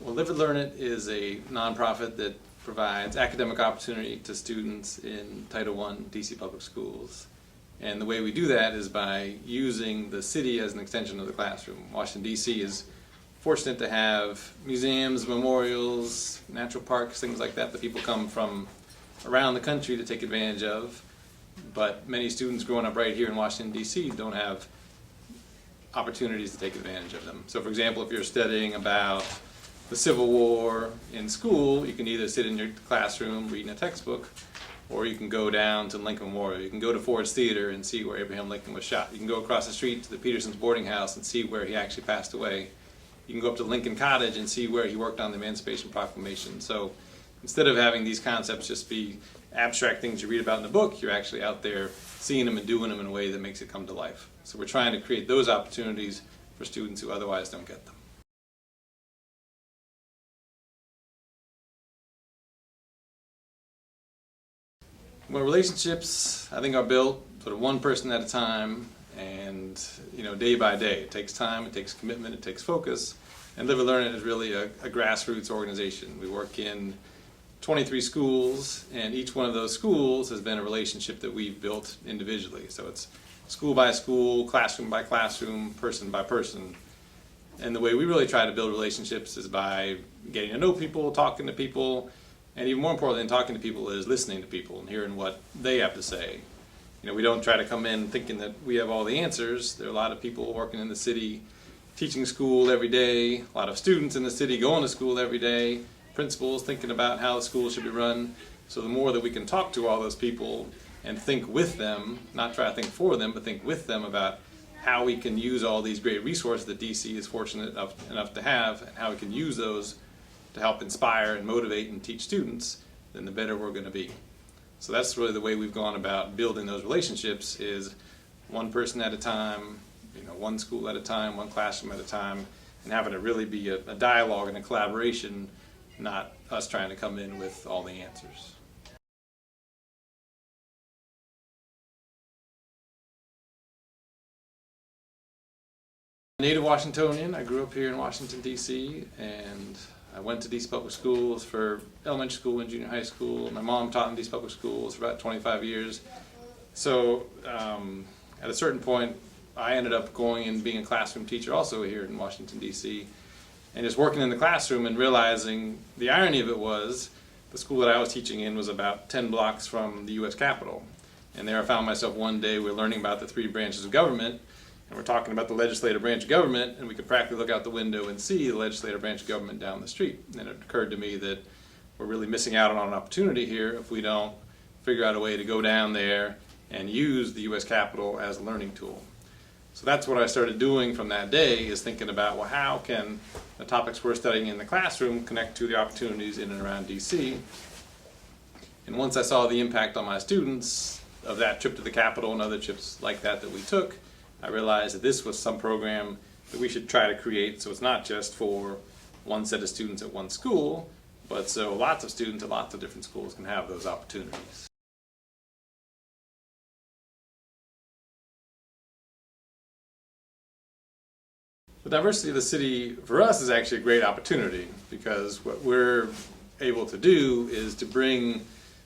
Well, Live and Learn It is a nonprofit that provides academic opportunity to students in Title I DC public schools. And the way we do that is by using the city as an extension of the classroom. Washington, D.C. is fortunate to have museums, memorials, natural parks, things like that people come from around the country to take advantage of. But many students growing up right here in Washington, D.C. don't have opportunities to take advantage of them. So for example, if you're studying about the Civil War in school, you can either sit in your classroom reading a textbook, or you can go down to Lincoln Memorial. You can go to Ford's Theater and see where Abraham Lincoln was shot. You can go across the street to the Peterson's boarding house and see where he actually passed away. You can go up to Lincoln Cottage and see where he worked on the Emancipation Proclamation. So instead of having these concepts just be abstract things you read about in the book, you're actually out there seeing them and doing them in a way that makes it come to life. So we're trying to create those opportunities for students who otherwise don't get them. Well, relationships, I think, are built sort of one person at a time, and day by day. It takes time, it takes commitment, it takes focus. And Live and Learn It is really a grassroots organization. We work in 23 schools, and each one of those schools has been a relationship that we've built individually. So it's school by school, classroom by classroom, person by person. And the way we really try to build relationships is by getting to know people, talking to people, and even more important than talking to people is listening to people and hearing what they have to say. We don't try to come in thinking that we have all the answers. There are a lot of people working in the city, teaching school every day, a lot of students in the city going to school every day, principals thinking about how the school should be run. So the more that we can talk to all those people and think with them, not try to think for them, but think with them about how we can use all these great resources that DC is fortunate enough to have, and how we can use those to help inspire and motivate and teach students, then the better we're going to be. So that's really the way we've gone about building those relationships, is one person at a time, one school at a time, one classroom at a time, and having it really be a dialogue and a collaboration, not us trying to come in with all the answers. Native Washingtonian. I grew up here in Washington, D.C., and I went to DC Public Schools for elementary school and junior high school. My mom taught in DC Public Schools for about 25 years. So at a certain point, I ended up going and being a classroom teacher also here in Washington, D.C., and just working in the classroom and realizing the irony of it was the school that I was teaching in was about 10 blocks from the U.S. Capitol. And there I found myself one day, we were learning about the 3 branches of government, and we're talking about the legislative branch of government, and we could practically look out the window and see the legislative branch of government down the street. And it occurred to me that we're really missing out on an opportunity here if we don't figure out a way to go down there and use the U.S. Capitol as a learning tool. So that's what I started doing from that day, is thinking about, well, how can the topics we're studying in the classroom connect to the opportunities in and around DC? And once I saw the impact on my students of that trip to the Capitol and other trips like that we took, I realized that this was some program that we should try to create, so it's not just for one set of students at one school, but so lots of students at lots of different schools can have those opportunities. The diversity of the city for us is actually a great opportunity, because what we're able to do is to bring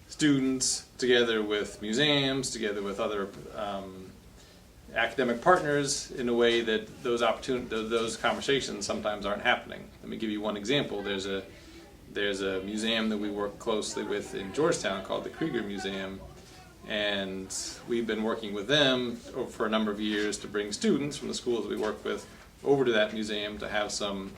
students together with museums, together with other academic partners in a way that those conversations sometimes aren't happening. Let me give you one example. There's a museum that we work closely with in Georgetown called the Krieger Museum, and we've been working with them for a number of years to bring students from the schools we work with over to that museum to have some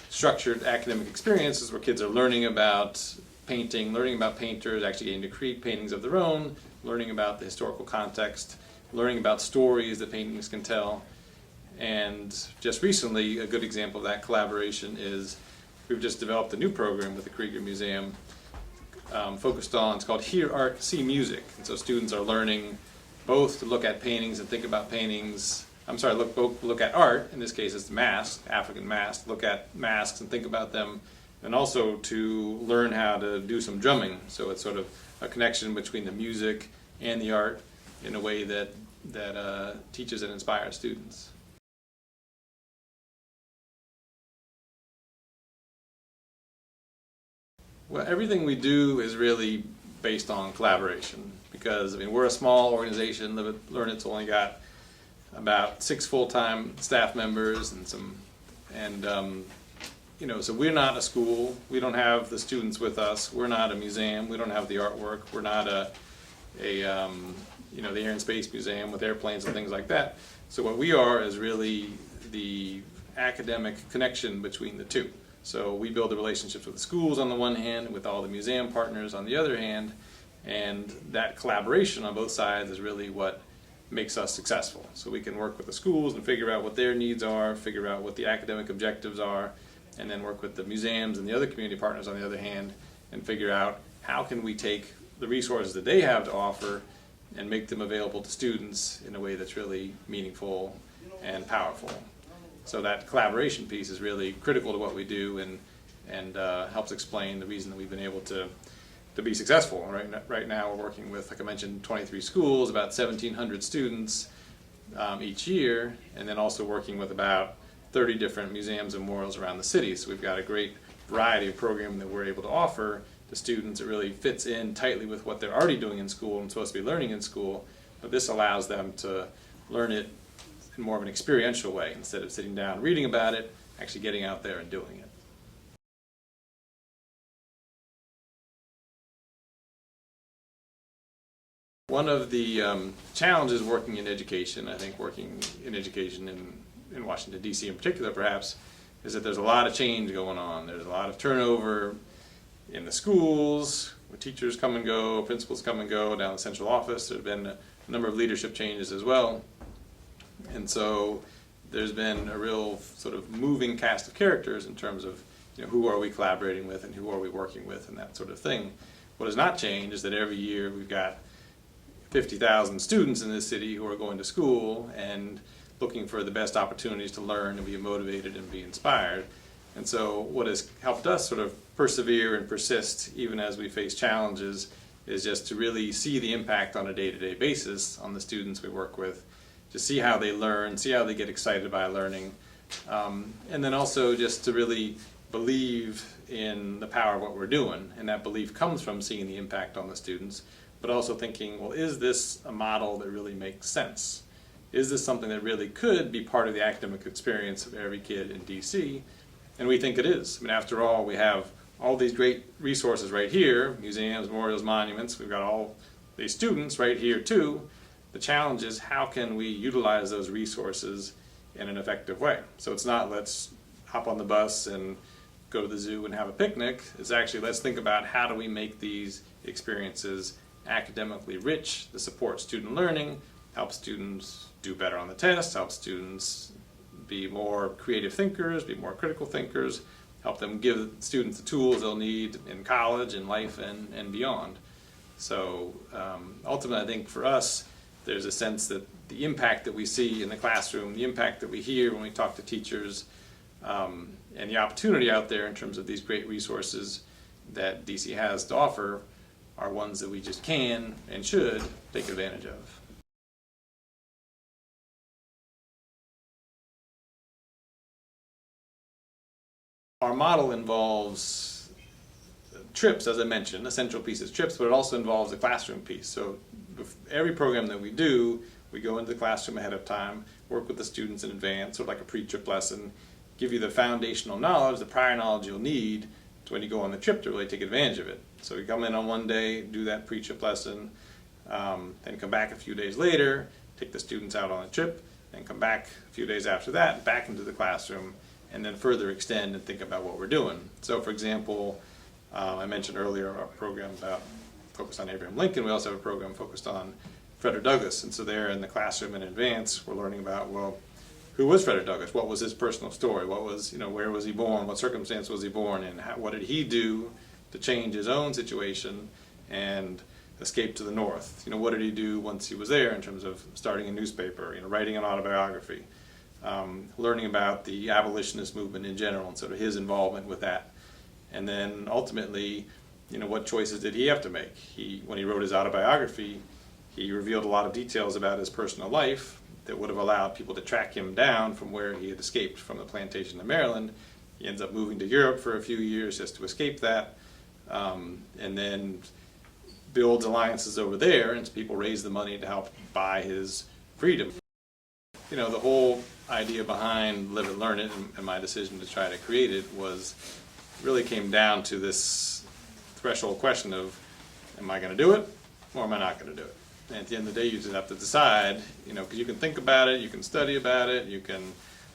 structured academic experiences where kids are learning about painting, learning about painters, actually getting to create paintings of their own, learning about the historical context, learning about stories that paintings can tell. And just recently, a good example of that collaboration is we've just developed a new program with the Krieger Museum focused on, it's called Hear Art, See Music. And so students are learning both to look at paintings and think about paintings. Look at art, in this case it's masks, African masks, look at masks and think about them, and also to learn how to do some drumming. So it's sort of a connection between the music and the art in a way that teaches and inspires students. Well, everything we do is really based on collaboration because, I mean, we're a small organization. Learn It's only got about 6 full-time staff members and you know, so we're not a school. We don't have the students with us. We're not a museum. We don't have the artwork. We're not you know, the Air and Space Museum with airplanes and things like that. So what we are is really the academic connection between the two. So we build the relationships with the schools on the one hand, with all the museum partners on the other hand, and that collaboration on both sides is really what makes us successful. So we can work with the schools and figure out what their needs are, figure out what the academic objectives are, and then work with the museums and the other community partners on the other hand and figure out how can we take the resources that they have to offer and make them available to students in a way that's really meaningful and powerful. So that collaboration piece is really critical to what we do and helps explain the reason that we've been able to be successful. Right now we're working with, like I mentioned, 23 schools, about 1,700 students each year, and then also working with about 30 different museums and memorials around the city. So we've got a great variety of programming that we're able to offer to students. It really fits in tightly with what they're already doing in school and supposed to be learning in school, but this allows them to learn it in more of an experiential way instead of sitting down reading about it, actually getting out there and doing it. One of the challenges working in education, I think working in education in Washington, D.C. in particular perhaps, is that there's a lot of change going on. There's a lot of turnover in the schools, where teachers come and go, principals come and go, down the central office. There have been a number of leadership changes as well. And so there's been a real sort of moving cast of characters in terms of, you know, who are we collaborating with and who are we working with and that sort of thing. What has not changed is that every year we've got 50,000 students in this city who are going to school and looking for the best opportunities to learn and be motivated and be inspired. And so what has helped us sort of persevere and persist even as we face challenges is just to really see the impact on a day-to-day basis on the students we work with, to see how they learn, see how they get excited by learning, and then also just to really believe in the power of what we're doing. And that belief comes from seeing the impact on the students, but also thinking, well, is this a model that really makes sense? Is this something that really could be part of the academic experience of every kid in DC? And we think it is. I mean, after all, we have all these great resources right here, museums, memorials, monuments. We've got all these students right here too. The challenge is how can we utilize those resources in an effective way? So it's not let's hop on the bus and go to the zoo and have a picnic. It's actually let's think about how do we make these experiences academically rich, to support student learning, help students do better on the test, help students be more creative thinkers, be more critical thinkers, help them give students the tools they'll need in college, in life, and beyond. So ultimately, I think for us, there's a sense that the impact that we see in the classroom, the impact that we hear when we talk to teachers, and the opportunity out there in terms of these great resources that DC has to offer are ones that we just can and should take advantage of. Our model involves trips, as I mentioned. The central piece is trips, but it also involves a classroom piece. So every program that we do, we go into the classroom ahead of time, work with the students in advance, sort of like a pre-trip lesson, give you the foundational knowledge, the prior knowledge you'll need to when you go on the trip to really take advantage of it. So we come in on one day, do that pre-trip lesson, then come back a few days later, take the students out on a trip, then come back a few days after that, back into the classroom, and then further extend and think about what we're doing. So for example, I mentioned earlier our program focused on Abraham Lincoln. We also have a program focused on Frederick Douglass. And so there in the classroom in advance, we're learning about, well, who was Frederick Douglass? What was his personal story? What was, where was he born? What circumstance was he born in? What did he do to change his own situation and escape to the North? What did he do once he was there in terms of starting a newspaper, writing an autobiography? Learning about the abolitionist movement in general and sort of his involvement with that. And then ultimately, what choices did he have to make? When he wrote his autobiography, he revealed a lot of details about his personal life that would have allowed people to track him down from where he had escaped from the plantation in Maryland. He ends up moving to Europe for a few years just to escape that. and then builds alliances over there, and people raise the money to help buy his freedom. You know, the whole idea behind Live It, Learn It, and my decision to try to create it really came down to this threshold question of, am I going to do it, or am I not going to do it? And at the end of the day, you just have to decide, you know, because you can think about it, you can study about it, you can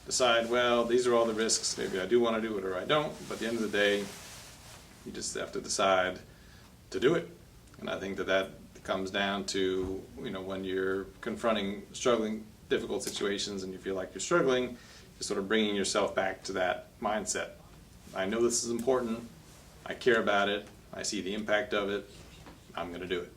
decide, well, these are all the risks, maybe I do want to do it or I don't, but at the end of the day, you just have to decide to do it. And I think that comes down to, you know, when you're confronting struggling, difficult situations and you feel like you're struggling, just sort of bringing yourself back to that mindset. I know this is important, I care about it, I see the impact of it, I'm going to do it.